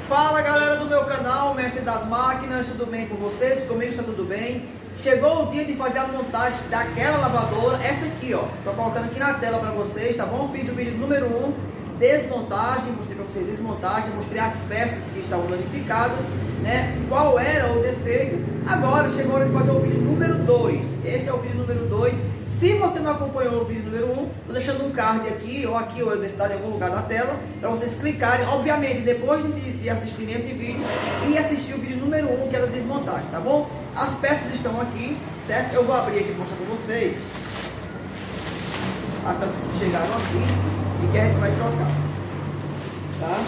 Fala galera do meu canal, Mestre das Máquinas, tudo bem com vocês? Comigo está tudo bem? Chegou o dia de fazer a montagem daquela lavadora, essa aqui ó, tô colocando aqui na tela para vocês, tá bom? Fiz o vídeo número 1, desmontagem, mostrei para vocês desmontagem, mostrei as peças que estavam danificadas, né? Qual era o defeito. Agora chegou a hora de fazer o vídeo número 2, esse é o vídeo número 2. Se você não acompanhou o vídeo número 1, estou deixando um card aqui, ou eu deixo em algum lugar na tela, para vocês clicarem, obviamente, depois de assistirem esse vídeo, e assistir o vídeo número 1, que é da desmontagem, tá bom? As peças estão aqui, certo? Eu vou abrir aqui e mostrar para vocês as peças que chegaram aqui, e que a gente vai trocar, tá?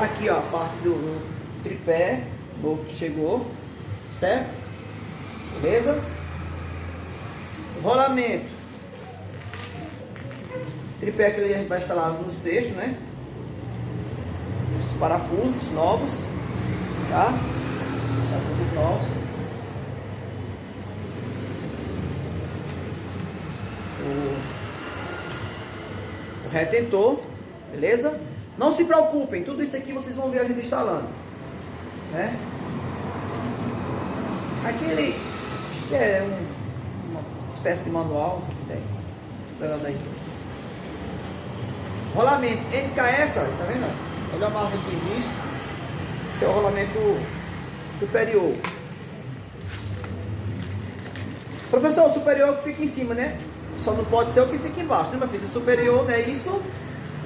Aqui ó, a parte do tripé novo que chegou, certo? Beleza? Rolamento. Tripé que a gente vai instalar no cesto, né? Os parafusos novos, tá? Parafusos novos. O retentor, beleza? Não se preocupem, tudo isso aqui vocês vão ver a gente instalando, né? Aquele que é uma espécie de manual, rolamento NKS, olha, tá vendo? É a marca que existe. Esse é o rolamento superior. Professor, o superior que fica em cima, né? Só não pode ser o que fica embaixo, né, meu filho? O superior, não é isso?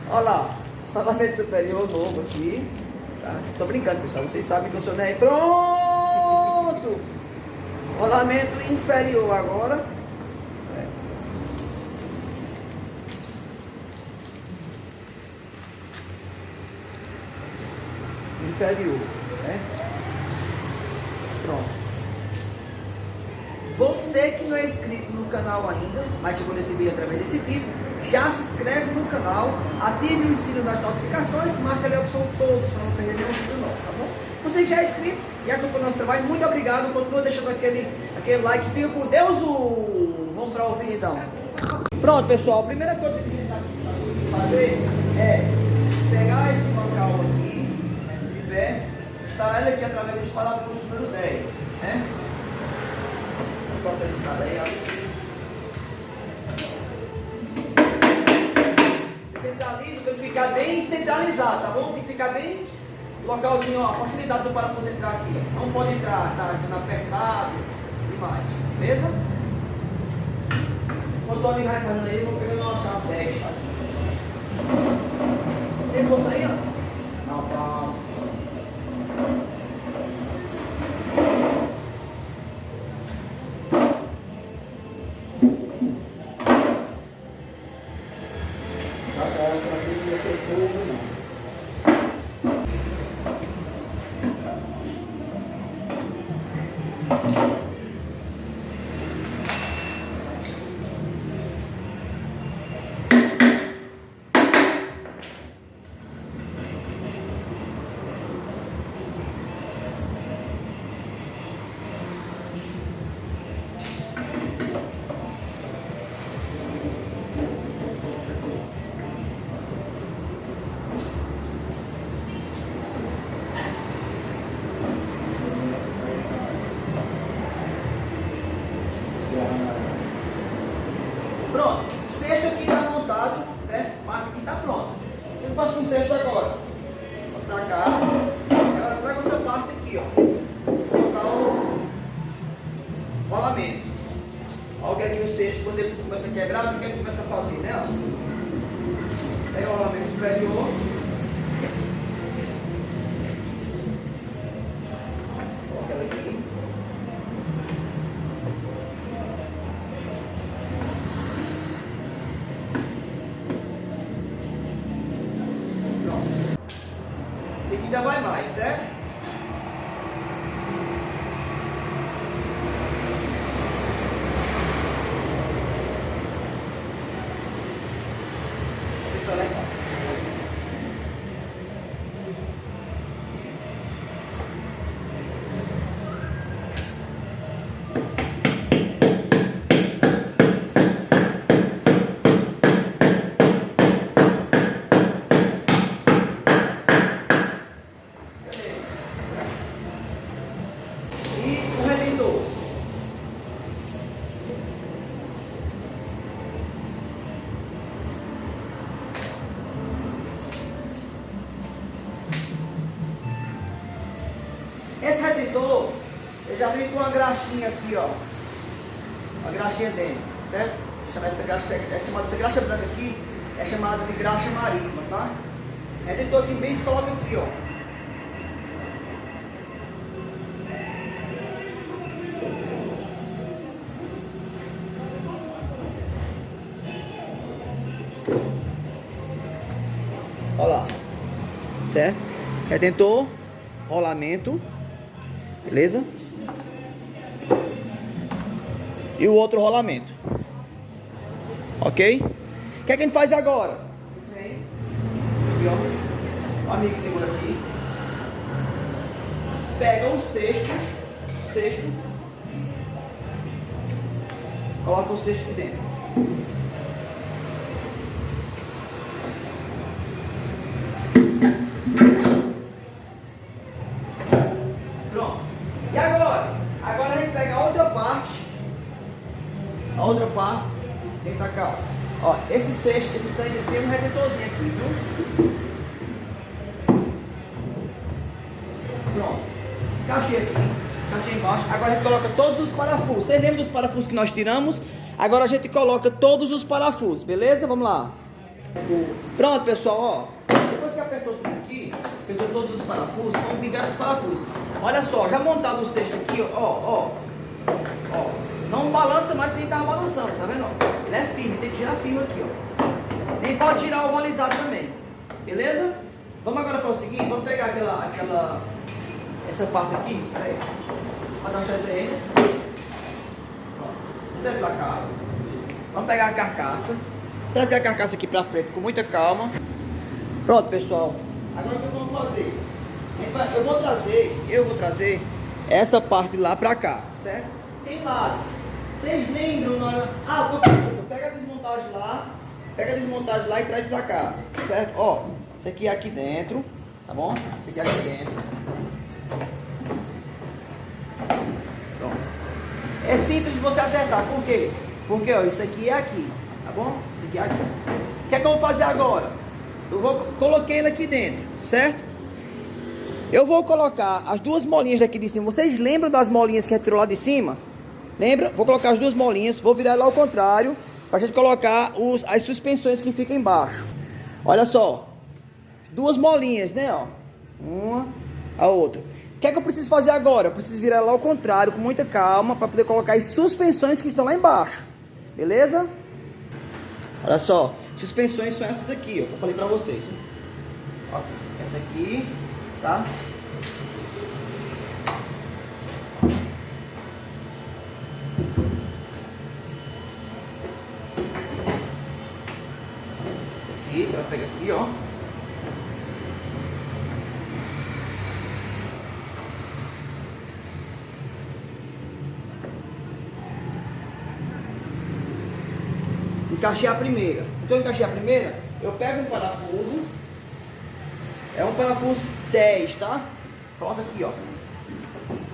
Olha lá. Rolamento superior novo aqui, tá? Tô brincando, pessoal, vocês sabem que eu sou, né? Pronto! Rolamento inferior agora. Inferior, né? Pronto. Você que não é inscrito no canal ainda, mas chegou nesse vídeo através desse vídeo, já se inscreve no canal, ative o sino das notificações, marca ali a opção todos para não perder nenhum vídeo nosso, tá bom? Você que já é inscrito e acompanha o nosso trabalho, muito obrigado, continua deixando aquele like, fica com Deus. Vamos para o vídeo então. Pronto pessoal, a primeira coisa que a gente vai fazer é pegar esse local aqui, esse tripé, instalar ele aqui através dos parafusos número 10, né? Bota ele instalar aí, ó. Centraliza para ele ficar bem centralizado, tá bom? Tem que ficar bem localzinho, ó, facilidade do parafuso entrar aqui, ó. Não pode entrar, tá apertado demais, beleza? Enquanto o amigo vai fazendo aí, eu vou pegando uma chave 10, tá? Tem bolsa aí, ó? Não, tá. Pronto, cesto aqui está montado, certo? A parte aqui está pronta. O que eu faço com o cesto agora? Vou pra cá, agora pega essa parte aqui, ó. Vou colocar o rolamento. Olha o que é que o cesto, quando ele começa a quebrar, o que é que começa a fazer, né? Ó. Pega o rolamento superior. Coloca ela aqui. Esse aqui ainda vai mais, certo? Deixa eu lá embaixo. já vem com uma graxinha aqui, ó. Uma graxinha dentro, certo? Essa graxa, é chamada, essa graxa branca aqui é chamada de graxa marítima, tá? Redentor aqui vem e coloca aqui, ó. Olha lá, certo? Redentor, rolamento, beleza? E o outro rolamento, ok? O que é que a gente faz agora? Vem, aqui, ó, o amigo segura aqui, pega o cesto, coloca o cesto aqui dentro. Pronto. E agora? Agora a gente pega a outra parte. Vem pra cá, ó. Esse cesto, esse tanque tem um redentorzinho aqui, viu? Pronto. Encaixei aqui. Encaixei embaixo. Agora a gente coloca todos os parafusos. Vocês lembram dos parafusos que nós tiramos? Agora a gente coloca todos os parafusos, beleza? Vamos lá. Pronto, pessoal, ó. Depois que apertou tudo aqui, apertou todos os parafusos, são diversos parafusos. Olha só, já montado o cesto aqui, ó. Não balança mais que nem tava balançando, tá vendo? Ele é firme, tem que girar firme aqui, ó. Nem pode girar o ovalizado também, beleza? Vamos agora para o seguinte, vamos pegar essa parte aqui, peraí, para dar um chance aí. Vamos pra cá. Vamos pegar a carcaça, trazer a carcaça aqui pra frente com muita calma. Pronto, pessoal. Agora o que vamos fazer? Eu vou trazer essa parte lá pra cá, certo? Tem lado. Vocês lembram na hora... pega a desmontagem lá e traz pra cá, certo? Ó, isso aqui é aqui dentro, tá bom? Isso aqui é aqui dentro. Pronto. É simples de você acertar, por quê? Porque, ó, isso aqui é aqui, tá bom? Isso aqui é aqui. O que é que eu vou fazer agora? Coloquei ele aqui dentro, certo? Eu vou colocar as duas molinhas daqui de cima. Vocês lembram das molinhas que a gente tirou lá de cima? Lembra? Vou colocar as duas molinhas, vou virar lá ao contrário, pra gente colocar as suspensões que ficam embaixo. Olha só, duas molinhas, né, ó, uma, a outra. O que é que eu preciso fazer agora? Eu preciso virar lá ao contrário, com muita calma, para poder colocar as suspensões que estão lá embaixo, beleza? Olha só, suspensões são essas aqui, ó, que eu falei pra vocês. Ó, essa aqui, tá? Vai pegar aqui, ó. Encaixei a primeira. Então eu encaixei a primeira, eu pego um parafuso. É um parafuso 10, tá? Coloca aqui, ó.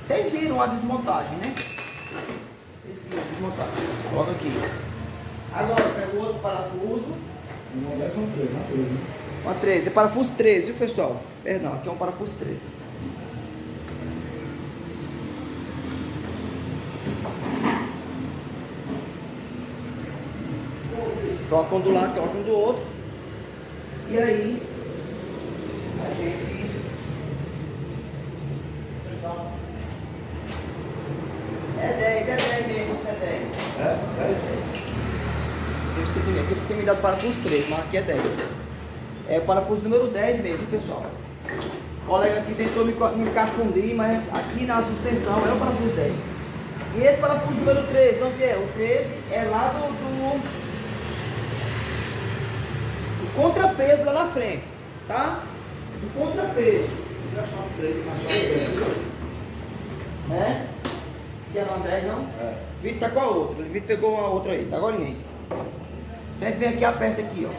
Vocês viram a desmontagem, né? Vocês viram a desmontagem. Coloca aqui. Agora eu pego outro parafuso. Uma 10 ou uma 13, uma 13, né? Uma 13, é parafuso 13, viu, pessoal? Perdão, aqui é um parafuso 13. Coloca um do lado, coloca um do outro. E aí, a gente... É 10 mesmo, isso é 10. É? Aqui você tem me dado parafuso 13, mas aqui é 10. É o parafuso número 10 mesmo, pessoal. O colega aqui tentou me confundir, mas aqui na suspensão é o parafuso 10. E esse parafuso número 13, não que é? O 13 é lá do contrapeso lá na frente, tá? Do contrapeso. Já achava o 13, mas só o 10. Né? Esse aqui é uma 10, não? É. O Vitor tá com a outra. O Vitor pegou uma outra aí, tá agora aí. A gente vem aqui e aperta aqui, ó.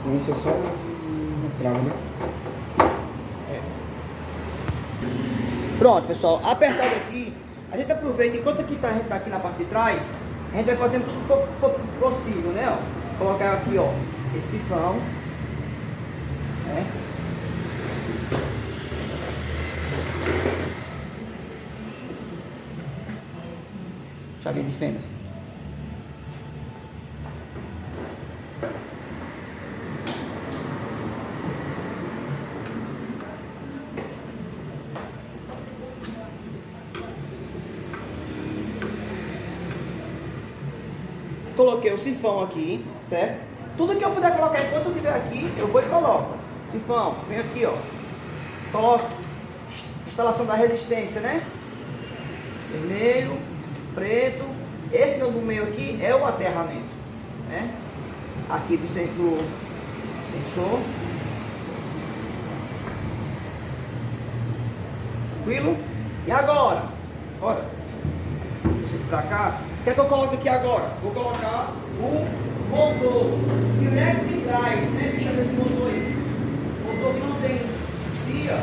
Então isso é só uma trava, né? É. Pronto, pessoal. Apertado aqui, a gente aproveita, enquanto aqui a gente tá aqui na parte de trás, a gente vai fazendo tudo que for possível, né? Ó. Colocar aqui, ó, esse sifão, né? chavinha de fenda. Coloquei o sifão aqui, certo? Tudo que eu puder colocar enquanto eu estiver aqui, eu vou e coloco. Sifão, vem aqui, ó. Toque, instalação da resistência, né? Vermelho, preto. Esse do meio aqui é o aterramento, né? Aqui do centro do sensor. Tranquilo? E agora? Bora. Pra cá. O que é que eu coloco aqui agora? Vou colocar o motor Direct Drive, né? Deixa eu ver esse motor aí. Motor que não tem CIA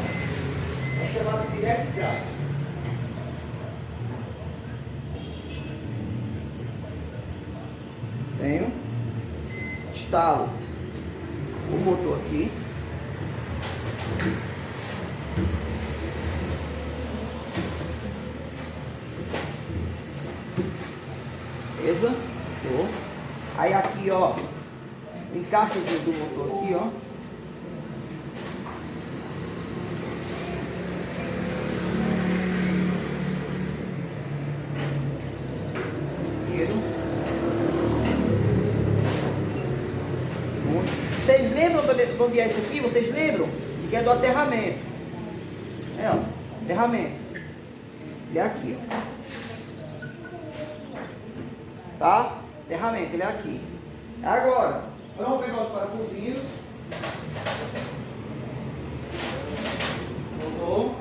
é chamado Direct Drive. Tenho. Instalo o motor aqui. Beleza? Show. Aí aqui, ó, encaixazinho do motor aqui, ó. Vocês lembram de onde é isso aqui? Vocês lembram? Isso aqui é do aterramento. É, ó, aterramento. Ele é aqui, ó. Tá? Aterramento, ele é aqui. Agora, vamos pegar os parafusinhos. Motor.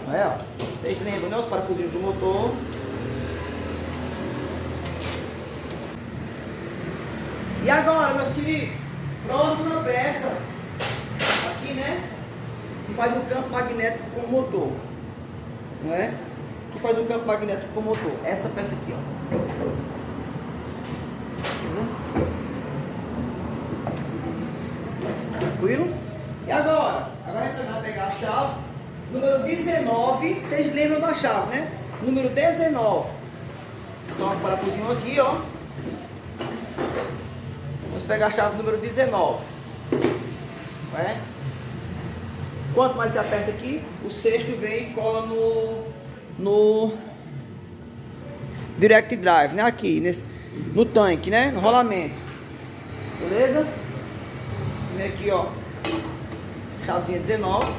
Aí, ó. Vocês lembram, né? Os parafusinhos do motor. E agora, meus queridos, próxima peça. Aqui, né? Que faz o campo magnético com o motor. Não é? Que faz o campo magnético com o motor. Essa peça aqui, ó. Tranquilo? E agora? Agora a gente vai pegar a chave. Número 19. Vocês lembram da chave, né? Número 19. Coloca o parafusinho aqui, ó. Vamos pegar a chave número 19. É? Quanto mais você aperta aqui, o sexto vem e cola no Direct Drive, né? Aqui, no tanque, né? No rolamento. Beleza? Vem aqui, ó. Chavezinha 19.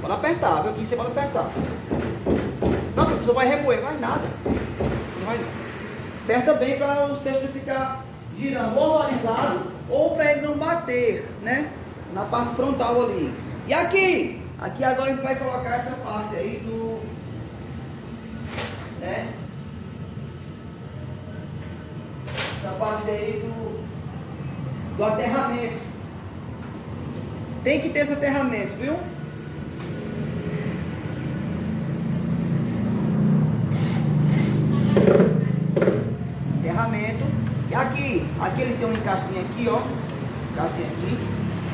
Pode apertar, viu? Aqui você pode apertar. Não, professor, vai remoer, vai nada. Não vai não. Aperta bem para o centro ficar girando ovalizado ou para ele não bater, né? Na parte frontal ali. E aqui? Aqui agora a gente vai colocar essa parte aí do... né? Essa parte aí do aterramento. Tem que ter esse aterramento, viu? Aterramento. E aqui ele tem um encaixinho aqui, ó. Encaixinho aqui.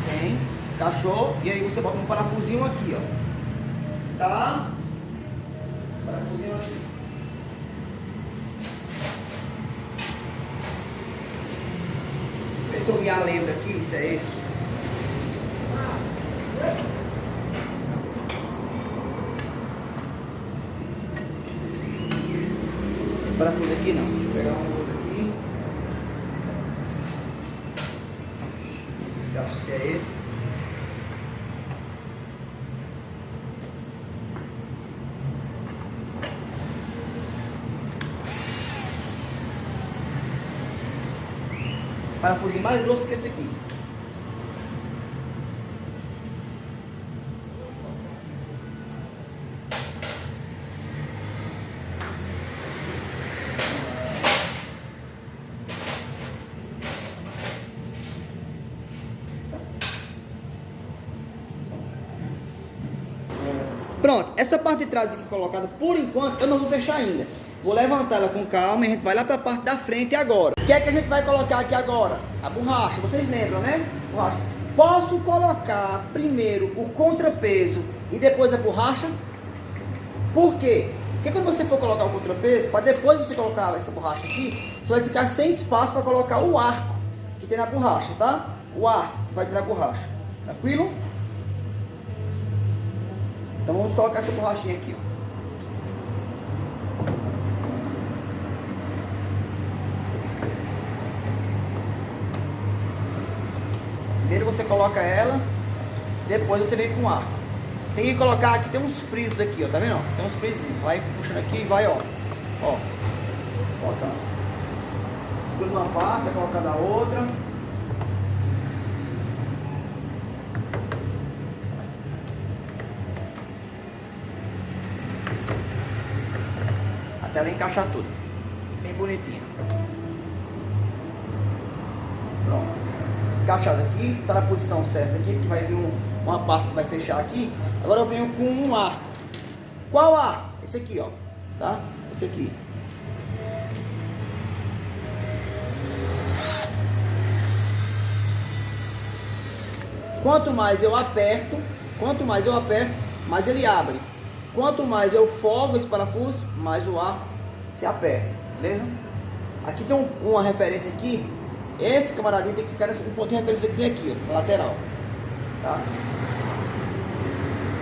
Tem. Encaixou. E aí você bota um parafusinho aqui, ó. Tá? Parafusinho aqui. Vê se eu me lembro aqui, isso é esse. Esse parafuso aqui não. Deixa eu pegar um outro aqui. Você acha que é esse? Parafusinho mais grosso que esse aqui. Pronto, essa parte de trás aqui colocada, por enquanto, eu não vou fechar ainda. Vou levantar ela com calma e a gente vai lá para a parte da frente agora. O que é que a gente vai colocar aqui agora? A borracha, vocês lembram, né? Borracha. Posso colocar primeiro o contrapeso e depois a borracha? Por quê? Porque quando você for colocar o contrapeso, para depois você colocar essa borracha aqui, você vai ficar sem espaço para colocar o arco que tem na borracha, tá? O arco que vai ter na borracha. Tranquilo? Então vamos colocar essa borrachinha aqui, ó. Primeiro você coloca ela, depois você vem com o arco. Tem que colocar aqui, tem uns frisos aqui, ó, tá vendo? Tem uns frisos, vai puxando aqui e vai, ó. Ó, colocando. Segura uma parte, vai colocar da outra. Até ela encaixar tudo. Bem bonitinho. Pronto. Encaixado aqui, tá na posição certa aqui, porque vai vir uma parte que vai fechar aqui. Agora eu venho com um arco. Qual arco? Esse aqui, ó, tá? Esse aqui. Quanto mais eu aperto, mais ele abre. Quanto mais eu folgo esse parafuso, mais o arco se aperta, beleza? Aqui tem uma referência aqui. Esse camaradinho tem que ficar nesse ponto de referência que tem aqui, ó, na lateral, tá?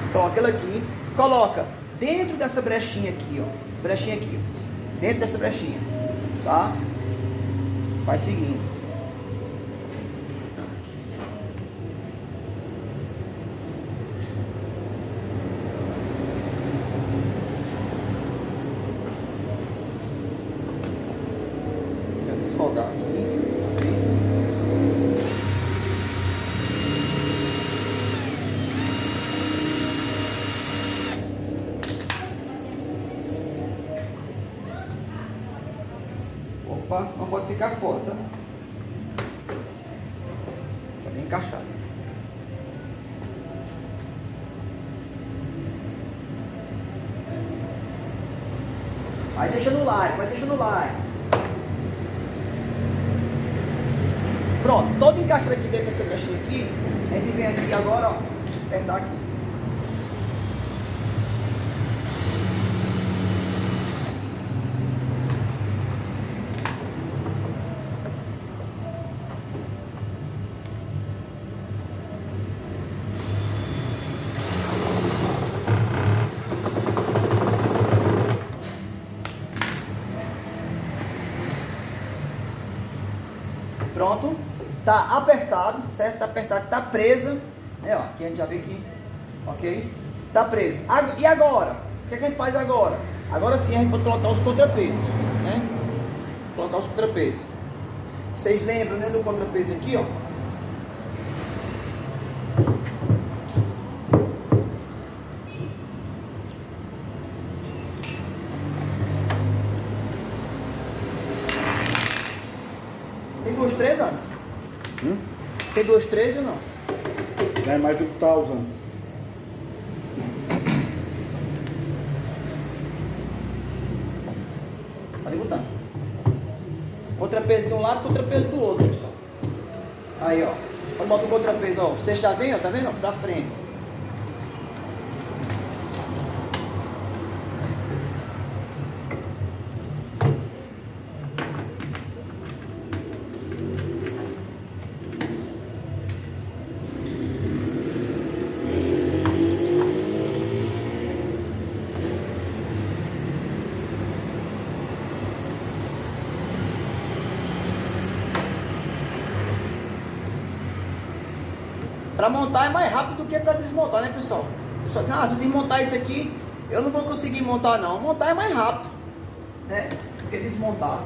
Então aquele aqui, coloca dentro dessa brechinha aqui, ó, essa brechinha aqui, ó, dentro dessa brechinha, tá? Vai seguindo. Folgar aqui. Opa, não pode ficar fora, tá? Tá bem encaixado. Vai deixando o like, vai deixando o like. Pronto, todo encaixado aqui dentro dessa caixinha aqui, a gente vem aqui agora, ó, apertar aqui. Pronto, tá apertado, certo? Tá apertado, tá presa, né? Ó, aqui a gente já vê que, ok? Tá presa. E agora? O que é que a gente faz agora? Agora sim a gente pode colocar os contrapesos, né? Colocar os contrapesos. Vocês lembram, né, do contrapeso aqui, ó? Tem 2,13 anos? Tem 2,13 ou não? É mais do que tá usando. Pode botar. Contrapeso de um lado, contrapeso do outro, pessoal. Aí, ó. Quando bota o contrapeso, ó. Você já vem, ó, tá vendo? Pra frente. Para montar é mais rápido do que para desmontar, né, pessoal? Pessoal, se eu desmontar isso aqui, eu não vou conseguir montar, não. Montar é mais rápido, né, do que desmontar.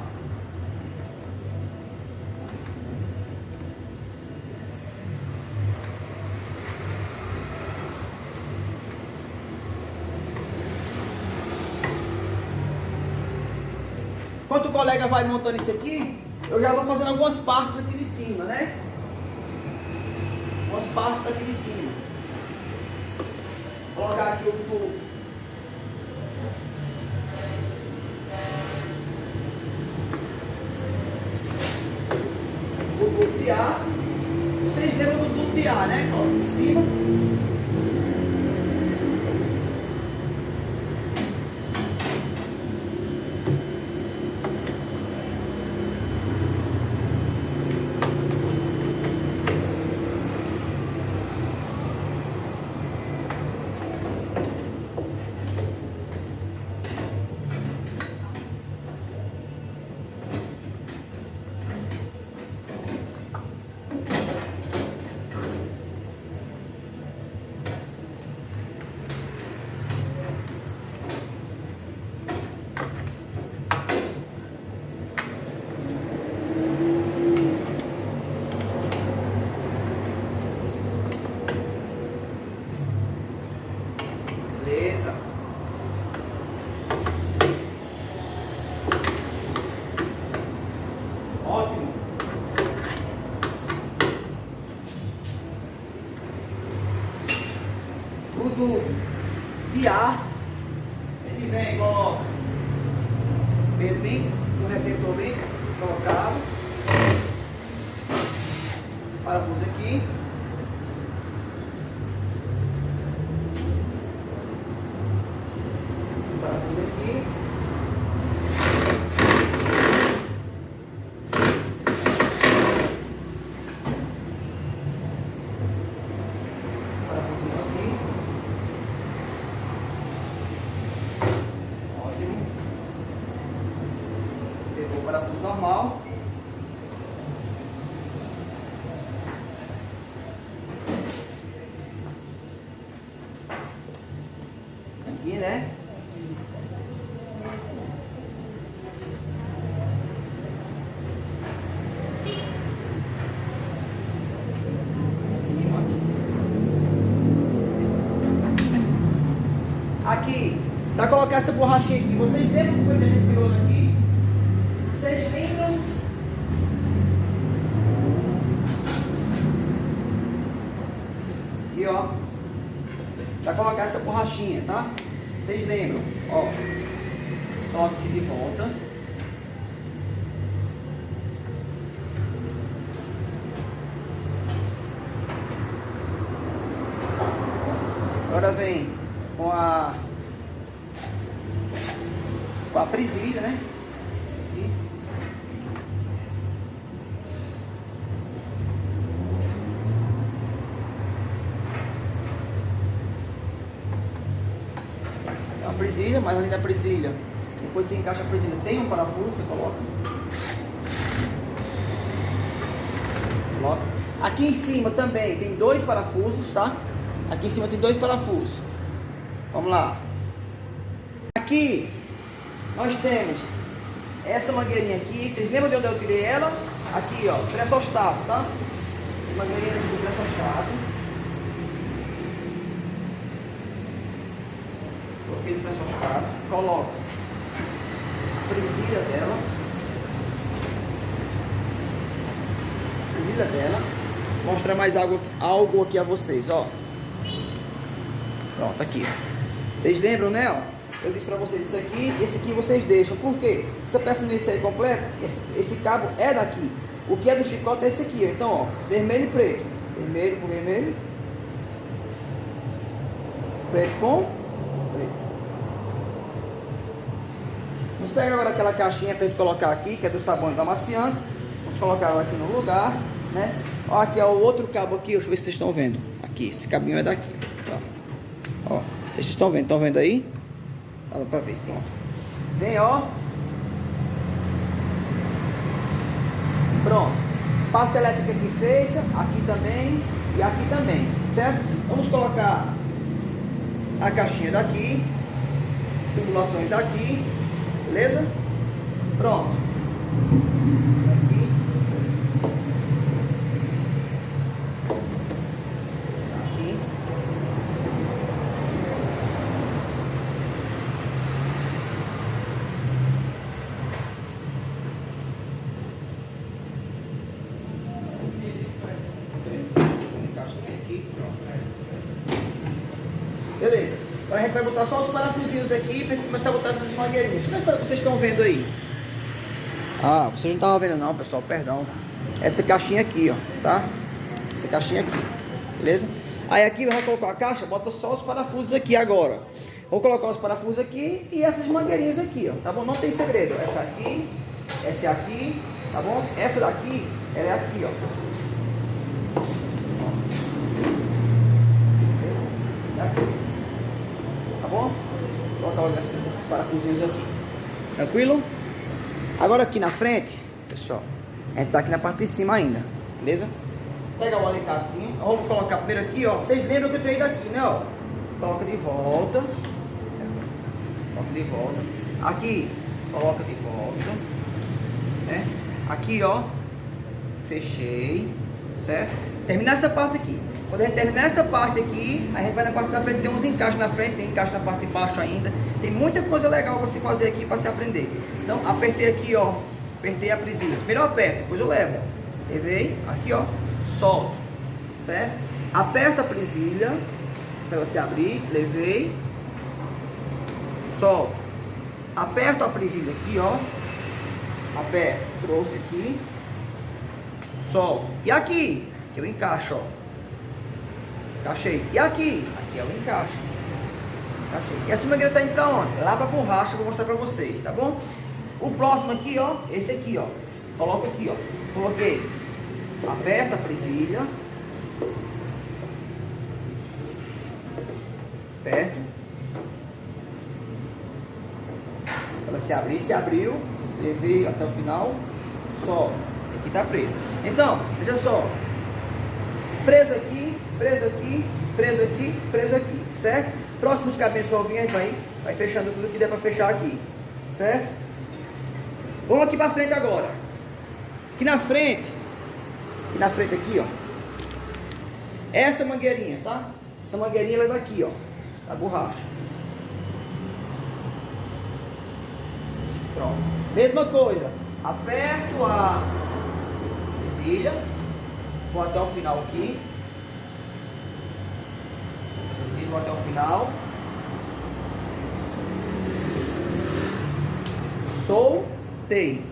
Enquanto o colega vai montando isso aqui, eu já vou fazendo algumas partes daqui de cima, né? Umas partes daqui de cima. Vou colocar aqui o de ar. Vocês lembram do tubo de ar, né? Coloca em cima. Beleza. Ótimo. Tudo de ar. Ele vem, coloca. Bem, o retentor bem colocado. Parafuso aqui. Parafuso aqui. Parafuso aqui. Ótimo. Pegou o parafuso normal. Aqui, né? Aqui, para colocar essa borrachinha aqui, vocês lembram que foi que a gente pegou aqui? Vocês lembram? Aqui, ó. Para colocar essa borrachinha, tá? Vocês lembram? Ó. Coloca aqui de volta. Agora vem com a presilha, né? Aqui. É uma presilha, mas além da presilha, depois você encaixa a presilha, tem um parafuso, você coloca. Aqui em cima também tem dois parafusos, tá? Aqui em cima tem dois parafusos. Vamos lá. Aqui nós temos essa mangueirinha aqui. Vocês lembram de onde eu tirei ela? Aqui, ó, pressostado, tá? Mangueirinha do pressostado. Coloquei o pressostado. Coloca a presilha dela. Presilha dela. Vou mostrar mais algo aqui a vocês, ó. Pronto, aqui. Vocês lembram, né, ó? Eu disse pra vocês isso aqui, esse aqui vocês deixam. Por quê? Essa peça não é completa, esse cabo é daqui. O que é do chicote é esse aqui, ó. Então, ó, vermelho e preto. Vermelho com vermelho. Preto com preto. Vamos pegar agora aquela caixinha pra gente colocar aqui, que é do sabão e do amaciante. Vamos colocar ela aqui no lugar, né? Ó, aqui é o outro cabo aqui, deixa eu ver se vocês estão vendo. Aqui, esse cabinho é daqui, tá? Ó, vocês estão vendo aí? Dá pra ver, pronto. Vem, ó. Pronto. Parte elétrica aqui feita, aqui também e aqui também, certo? Vamos colocar a caixinha daqui, as tubulações daqui, beleza? Pronto. Aqui. Aqui. Beleza. Agora a gente vai botar só os parafusinhos aqui para começar a botar essas mangueirinhas. Deixa eu ver se vocês estão vendo aí. Ah, vocês não estavam vendo não, pessoal, perdão. essa caixinha aqui, ó, tá? Essa caixinha aqui, beleza? Aí aqui vai colocar a caixa, bota só os parafusos aqui agora. Vou colocar os parafusos aqui e essas mangueirinhas aqui, ó, tá bom? Não tem segredo. Essa aqui, tá bom? Essa daqui, ela é aqui, ó. Tá bom? Vou colocar esses parafusinhos aqui. Tranquilo? Agora aqui na frente, pessoal, a gente tá aqui na parte de cima ainda, beleza? Pega o alicatezinho. Vou colocar primeiro aqui, ó. Vocês lembram que eu tirei daqui, né, ó? Coloca de volta. Coloca de volta. Aqui, coloca de volta. Né? Aqui, ó. Fechei. Certo? Terminar essa parte aqui. Quando a gente terminar essa parte aqui, a gente vai na parte da frente, tem uns encaixes na frente, tem encaixe na parte de baixo ainda. Tem muita coisa legal para se fazer aqui, para se aprender. Então, apertei aqui, ó. Apertei a presilha. Primeiro eu aperto, depois eu levo. Levei, aqui, ó. Solto, certo? Aperta a presilha para ela se abrir, levei, solto. Aperto a presilha aqui, ó. Aperto, trouxe aqui, solto. E aqui, que eu encaixo, ó. Encaixei. E aqui? Aqui é o encaixe. Encaixei. E essa mangueira tá indo pra onde? Lá pra borracha, eu vou mostrar pra vocês, tá bom? O próximo aqui, ó, esse aqui, ó. Coloca aqui, ó. Coloquei. Aperta a presilha. Aperto. Ela se abrir, se abriu. Levei até o final. Solta. Aqui tá preso. Então, veja só. Preso aqui, preso aqui, preso aqui, preso aqui, certo? Próximos caminhos que eu vim, vai fechando tudo que der para fechar aqui, certo? Vamos aqui para frente agora. Aqui na frente aqui, ó. Essa mangueirinha, tá? Essa mangueirinha leva aqui, ó, da borracha. Pronto. Mesma coisa. Aperto a presilha. Vou até o final aqui. Vou até o final. Soltei.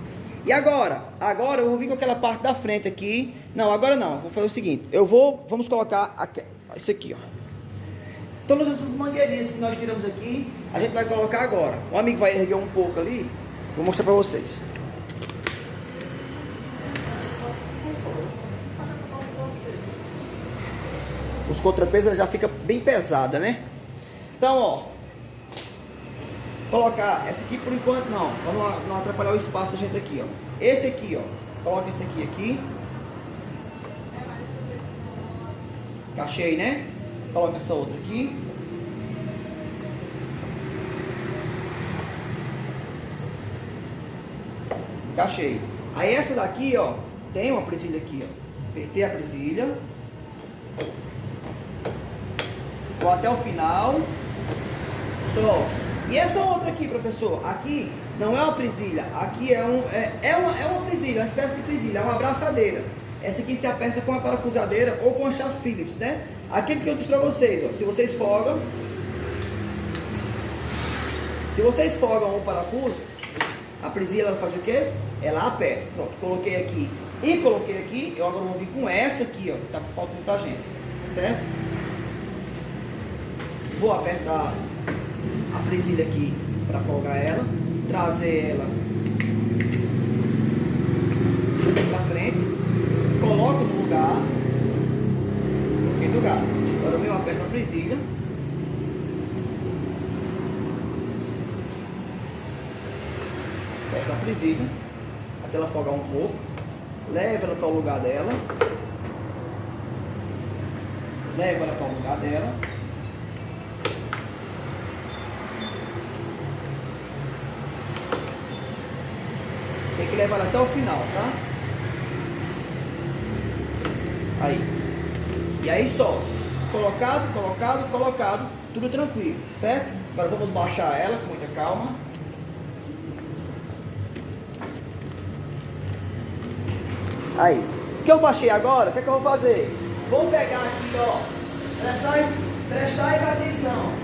E agora? Agora eu vou vir com aquela parte da frente aqui. Não, agora não. Vou fazer o seguinte. Vamos colocar isso aqui, ó. Todas essas mangueirinhas que nós tiramos aqui, a gente vai colocar agora. O amigo vai erguer um pouco ali. Vou mostrar pra vocês. Os contrapesos já fica bem pesada, né? Então, ó, colocar essa aqui por enquanto não, para não atrapalhar o espaço da gente aqui, ó. Esse aqui, ó, coloca esse aqui, encaixei, né? Coloca essa outra aqui. Encaixei. Aí essa daqui, ó, tem uma presilha aqui, ó. Apertei a presilha. Vou até o final. Só. E essa outra aqui, professor? Aqui não é uma presilha. Aqui é uma presilha, uma espécie de presilha, é uma abraçadeira. Essa aqui se aperta com a parafusadeira ou com a chave Phillips, né? Aquilo que eu disse pra vocês, ó. Se vocês folgam o parafuso, a presilha ela faz o quê? Ela aperta. Pronto, coloquei aqui e coloquei aqui. Eu agora vou vir com essa aqui, ó, que tá faltando pra gente, certo? Vou apertar a presilha aqui para folgar ela, trazer ela para frente, coloco no lugar, coloquei no lugar. Agora eu venho, aperto a presilha, aperto a presilha até ela folgar um pouco, levo ela para o lugar dela, levo ela para o lugar dela. Tem que levar ela até o final, tá? Aí. E aí solta. Colocado, colocado, colocado. Tudo tranquilo, certo? Agora vamos baixar ela com muita calma. Aí. O que eu baixei agora, o que é que eu vou fazer? Vou pegar aqui, ó. Prestais atenção.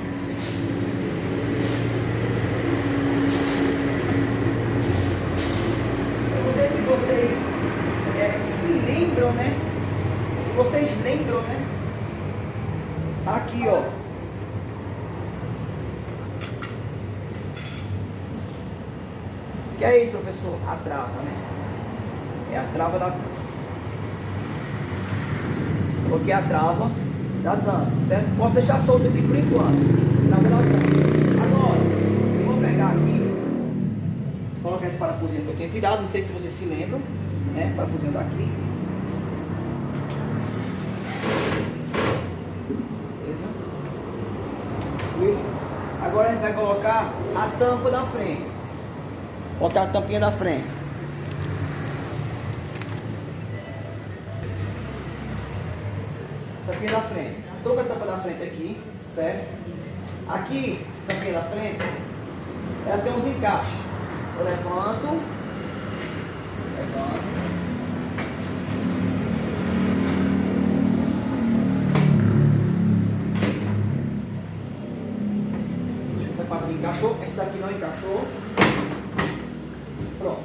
Não sei se vocês se lembram, né? Se vocês lembram, né? Aqui, ó. O que é isso, professor? A trava, né? É a trava da tampa. Coloquei a trava da tampa, certo? Posso deixar solto aqui por enquanto. Trava da tampa. Agora, eu vou pegar aqui, colocar esse parafusinho que eu tinha tirado, não sei se vocês se lembram, né? Parafusinho daqui. Beleza? Agora a gente vai colocar a tampa da frente. Colocar a tampinha da frente. Tampinha da frente. Estou com a tampa da frente aqui, certo? Aqui, essa tampinha da frente, ela tem uns encaixes. Eu levanto. Essa parte aqui encaixou, essa daqui não encaixou. Pronto.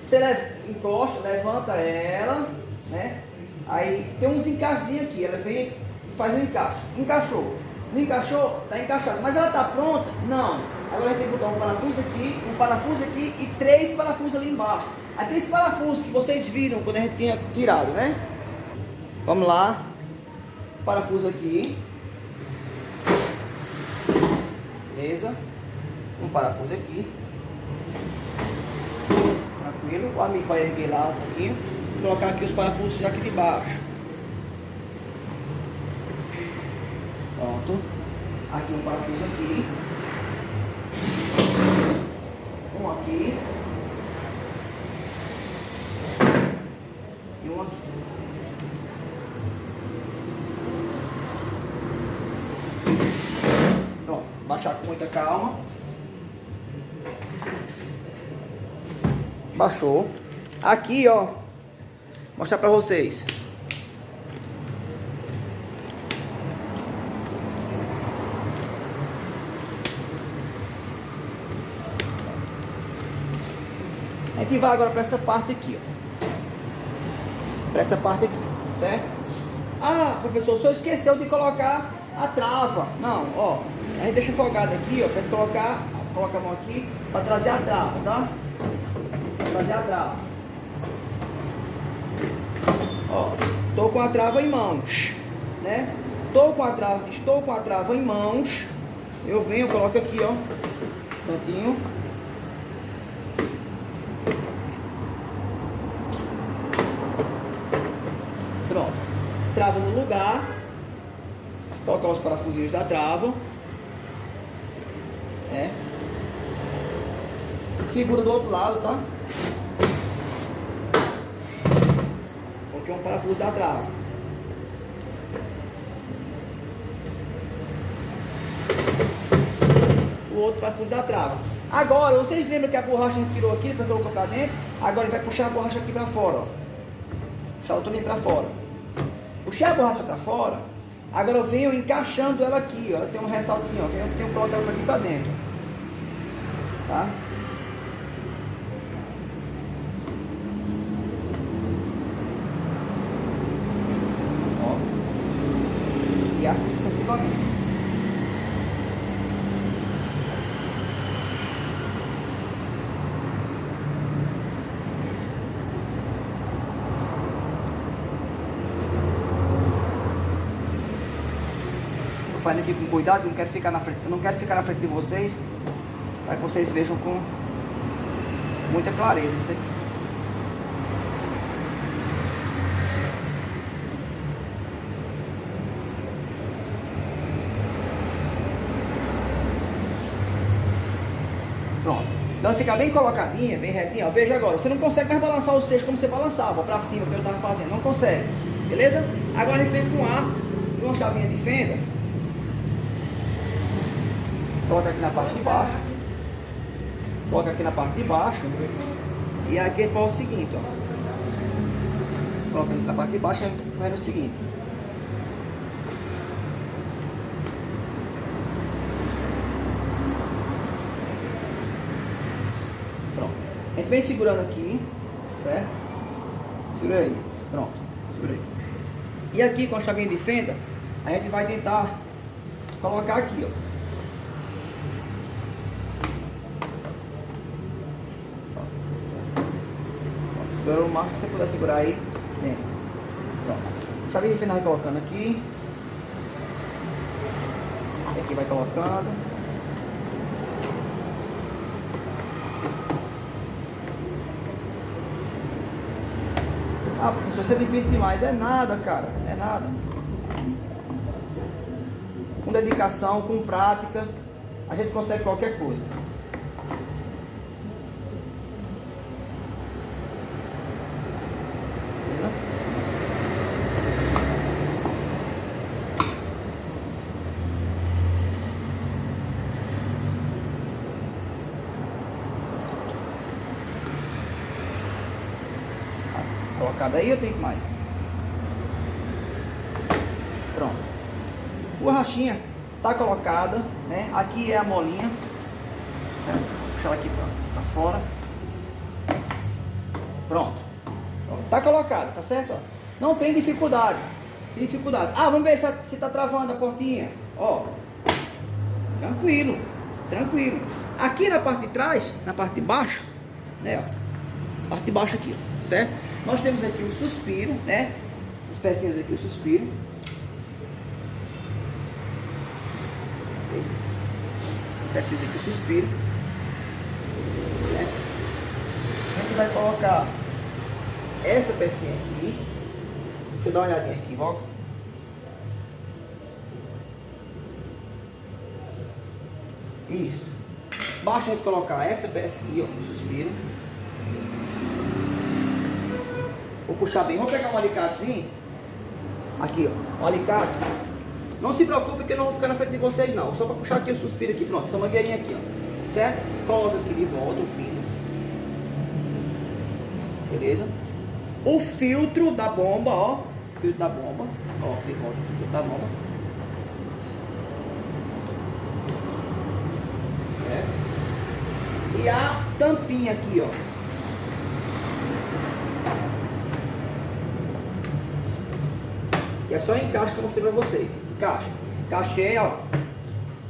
Você encosta, levanta ela, né? Aí tem uns encaixinhos aqui, ela vem e faz um encaixe. Encaixou. Não encaixou? Tá encaixado. Mas ela tá pronta? Não. Agora a gente tem que botar um parafuso aqui e 3 parafusos ali embaixo. Aí 3 parafusos que vocês viram quando a gente tinha tirado, né? Vamos lá. Parafuso aqui. Beleza. Um parafuso aqui. Tranquilo. O amigo vai erguer lá um pouquinho. Vou colocar aqui os parafusos aqui de baixo. Pronto. Aqui um parafuso aqui. Um aqui. E um aqui. Pronto. Baixar com muita calma. Baixou. Aqui, ó. Vou mostrar pra vocês. A gente vai agora para essa parte aqui, ó. Para essa parte aqui, certo? Ah, professor, o senhor esqueceu de colocar a trava. Não, ó. A gente deixa folgado aqui, ó, para colocar, coloca a mão aqui para trazer a trava, tá? Para trazer a trava. Ó, tô com a trava em mãos, né? Estou com a trava em mãos. Eu venho, eu coloco aqui, ó, cantinho. Pronto. Trava no lugar. Colocar os parafusinhos da trava. É. Segura do outro lado, tá? Coloquei um parafuso da trava. O outro parafuso da trava. Agora, vocês lembram que a borracha tirou aqui, depois colocou pra dentro? Agora ele vai puxar a borracha aqui pra fora, ó. Puxar o tolinho pra fora. Puxei a borracha pra fora. Agora eu venho encaixando ela aqui, ó. Tem um ressaltozinho, ó. Eu tenho que colocar ela aqui pra dentro. Tá? Ó. E assim sucessivamente. Fazendo aqui com cuidado, não quero ficar na frente, eu não quero ficar na frente de vocês, para que vocês vejam com muita clareza isso aqui. Pronto. Então ficar bem colocadinha, bem retinha, ó. Veja agora, você não consegue mais balançar o seixo como você balançava, para cima, que eu estava fazendo, não consegue, beleza? Agora a gente vem com ar e uma chavinha de fenda. Coloca aqui na parte de baixo. Coloca aqui na parte de baixo. E aqui ele faz o seguinte, ó. Coloca aqui na parte de baixo e faz o seguinte. Pronto. A gente vem segurando aqui, certo? Segura aí. Pronto. Segura aí. E aqui com a chavinha de fenda, a gente vai tentar colocar aqui, ó. Segura o máximo que você puder segurar aí dentro. Pronto. Chavinha de fenda vai colocando aqui. Aqui vai colocando. Ah, professor, isso é difícil demais. É nada, cara. É nada. Com dedicação, com prática, a gente consegue qualquer coisa. Colocado aí, eu tenho que mais. Pronto. A borrachinha tá colocada, né? Aqui é a molinha. Vou puxar ela aqui pra fora. Pronto. Tá colocado, tá certo? Ó. Não tem dificuldade. Tem dificuldade. Ah, vamos ver se tá travando a portinha. Ó. Tranquilo. Tranquilo. Aqui na parte de trás, na parte de baixo, né? Ó. Parte de baixo aqui, ó, certo? Nós temos aqui o suspiro, né? Essas pecinhas aqui, o suspiro. Pecinhas aqui, o suspiro. Certo? A gente vai colocar essa pecinha aqui. Deixa eu dar uma olhadinha aqui, volta. Isso. Basta a gente colocar essa peça aqui, ó, o suspiro. Vou puxar bem, vamos pegar um alicatezinho. Aqui, ó, o alicate. Não se preocupe que eu não vou ficar na frente de vocês não. Só para puxar aqui o suspiro aqui, pronto, essa mangueirinha aqui, ó. Certo? Coloca aqui de volta o pino. Beleza? O filtro da bomba, ó. Filtro da bomba. Ó, de volta o filtro da bomba. Certo? E a tampinha aqui, ó. Que é só encaixe que eu mostrei pra vocês. Encaixe. Encaixei, ó.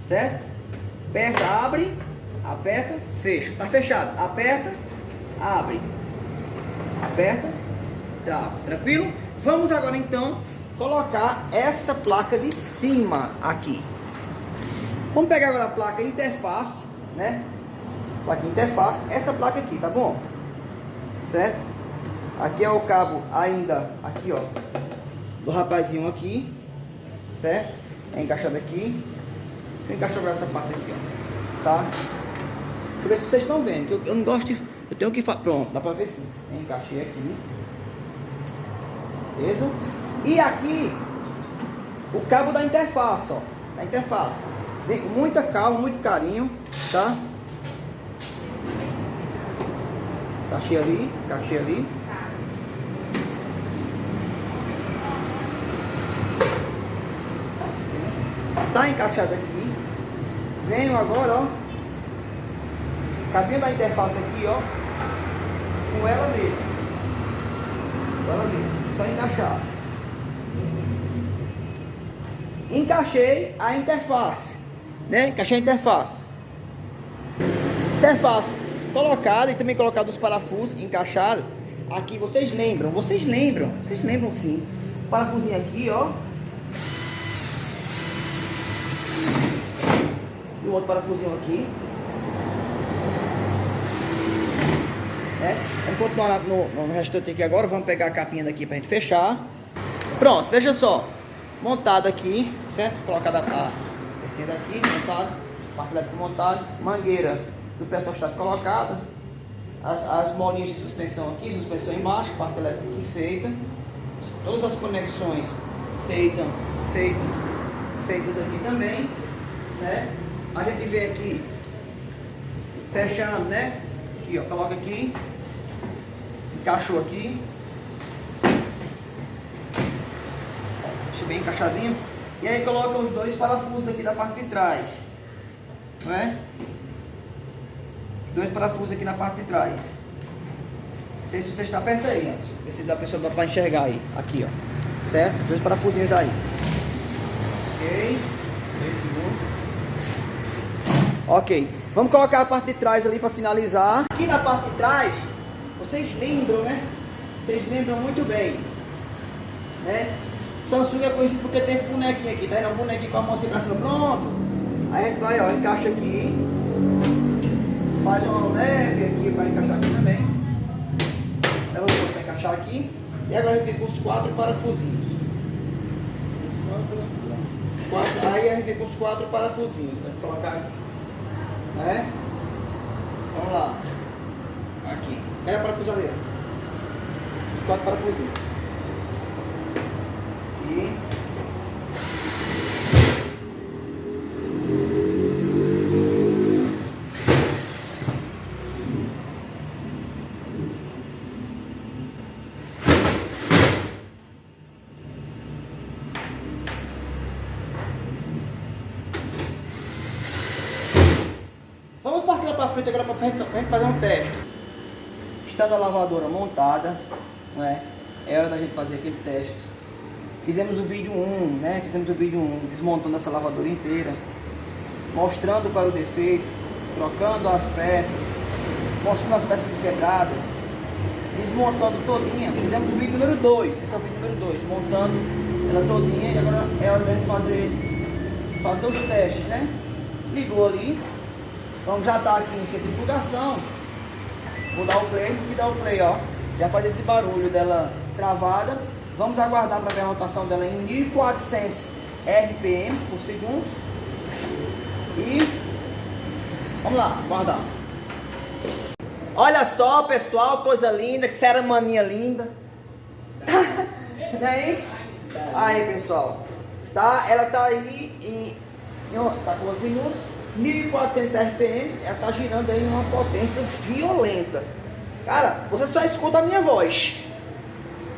Certo? Aperta, abre. Aperta, fecha. Tá fechado. Aperta, abre. Aperta, trava. Tranquilo? Vamos agora então colocar essa placa de cima aqui. Vamos pegar agora a placa interface, né? Placa interface. Essa placa aqui, tá bom? Certo? Aqui é o cabo ainda, aqui ó, do rapazinho aqui, certo? É encaixado aqui. Deixa eu encaixar agora essa parte aqui, ó, tá? Deixa eu ver se vocês estão vendo, que eu não gosto de... Eu tenho que fazer... Pronto, dá pra ver sim. Encaixei aqui. Beleza? E aqui, o cabo da interface, ó. Da interface. Vem com muita calma, muito carinho, tá? Encaixei ali, encaixei ali. Tá encaixado aqui. Venho agora, ó, cabinho da interface aqui, ó, com ela mesma. Com ela mesma. Só encaixar. Encaixei a interface, né? Encaixei a interface. Interface colocada e também colocado os parafusos encaixados. Aqui vocês lembram sim. Parafusinho aqui, ó. E o outro parafusinho aqui. Vamos continuar no restante aqui agora. Vamos pegar a capinha daqui pra gente fechar. Pronto, veja só. Montado aqui, certo? Colocada a pecinha daqui, montado. Parte elétrica montada. Mangueira do pressostat colocada. As molinhas de suspensão aqui, suspensão embaixo. Parte elétrica aqui feita. Todas as conexões feitas aqui também, né? A gente vê aqui, fechando, né? Aqui, ó, coloca aqui, encaixou aqui, deixa bem encaixadinho, e aí coloca os dois parafusos aqui da parte de trás, não é? Os dois parafusos aqui na parte de trás, Não sei se você está perto aí, Anderson. Esse da pessoa dá para enxergar aí. Aqui, ó. Certo? 2 parafusinhos daí. Ok. 3 segundos. Ok. Vamos colocar a parte de trás ali para finalizar. Aqui na parte de trás, vocês lembram, né? Vocês lembram muito bem, né? Samsung é conhecido porque tem esse bonequinho aqui, tá vendo? Um bonequinho com a mão assim pra cima, pronto. Aí a gente vai, ó, encaixa aqui. Faz uma leve aqui para encaixar aqui também. Leva o outro para encaixar aqui. E agora a gente vem com os 4 parafusinhos. Aí a gente vem com os 4 parafusinhos para colocar aqui. Né? Vamos lá. Aqui. Cadê a parafusadeira? Os 4 parafusinhos. E vamos partir lá para frente agora para gente fazer um teste. Estando a lavadora montada, né? É hora da gente fazer aquele teste. Fizemos o vídeo 1, né? Fizemos o vídeo 1 desmontando essa lavadora inteira, mostrando qual era o defeito, trocando as peças, mostrando as peças quebradas, desmontando todinha. Fizemos o vídeo número 2, esse é o vídeo número 2, montando ela todinha. E agora é hora da gente fazer os testes, né? Ligou ali. Vamos já estar aqui em centrifugação. Vou dar o play, que dá o play, ó. Já faz esse barulho dela travada. Vamos aguardar para ver a rotação dela em 1400 RPM por segundo. E vamos lá, aguardar. Olha só, pessoal, coisa linda, que ceramaninha linda. Não é isso? Aí, pessoal. Tá, ela tá aí tá com 11 minutos. 1400 RPM, ela tá girando aí em uma potência violenta. Cara, você só escuta a minha voz.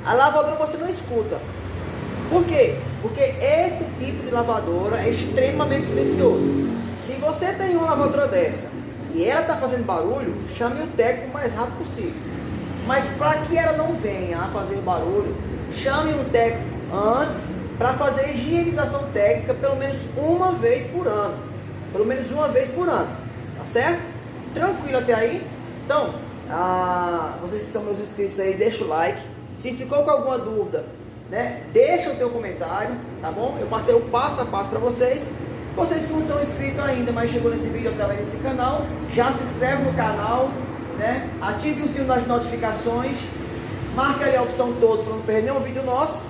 A lavadora você não escuta. Por quê? Porque esse tipo de lavadora é extremamente silencioso. Se você tem uma lavadora dessa e ela tá fazendo barulho, chame o técnico o mais rápido possível. Mas para que ela não venha a fazer barulho, chame um técnico antes para fazer higienização técnica pelo menos uma vez por ano. Pelo menos uma vez por ano, tá certo? Tranquilo até aí? Então, vocês que são meus inscritos aí, deixa o like. Se ficou com alguma dúvida, né, deixa o teu comentário, tá bom? Eu passei o passo a passo para vocês. Vocês que não são inscritos ainda, mas chegou nesse vídeo através desse canal, já se inscreve no canal, né? Ative o sino das notificações, marca ali a opção todos para não perder nenhum vídeo nosso,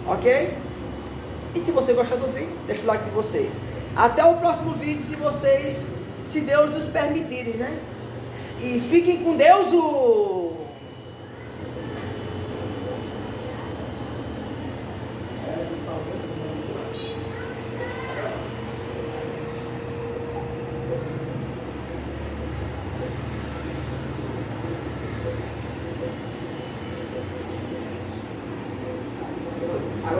ok? E se você gostar do vídeo, deixa o like de vocês. Até o próximo vídeo, se Deus nos permitirem, né? E fiquem com Deus!